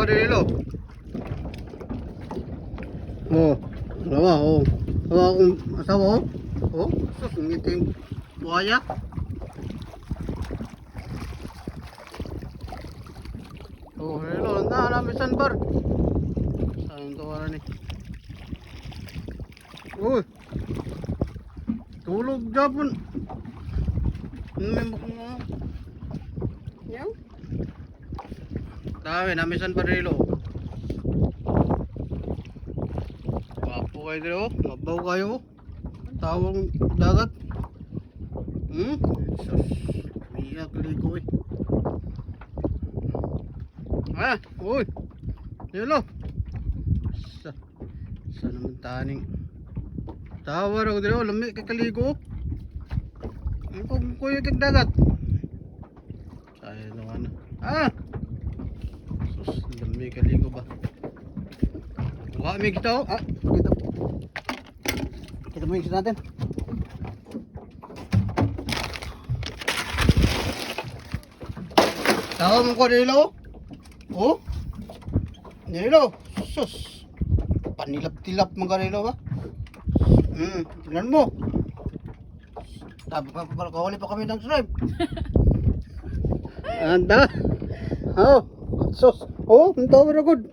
karilo. Oh, lawa, oh. Lawa akong asawa, oh. Oh, sus, ngiting buhaya. Oh, hello, namin sandbar. Saan ito wala ni? Uy, tulog Japon. May mga yan. Dami, namin sandbar rilo. Wapo kayo dito, mabaw kayo. Tawang dagat. Sus, biyak ligo eh. Uy, hello. Sa naman taning tawar ako dito, lamig kakaligo. Ang kuyo kag dagat. Sayang naman. Sus, lamig kaligo ba? Wala may kita, oh. Kita mo yung isa natin. Tawa mo ko nilo. Oh? Nilo. Sus. Panilap-tilap mga nilo ba? Tingnan mo. Kahuli pa kami ng shrimp. Anda. Oh. Sus. Oh, ang tawar na good.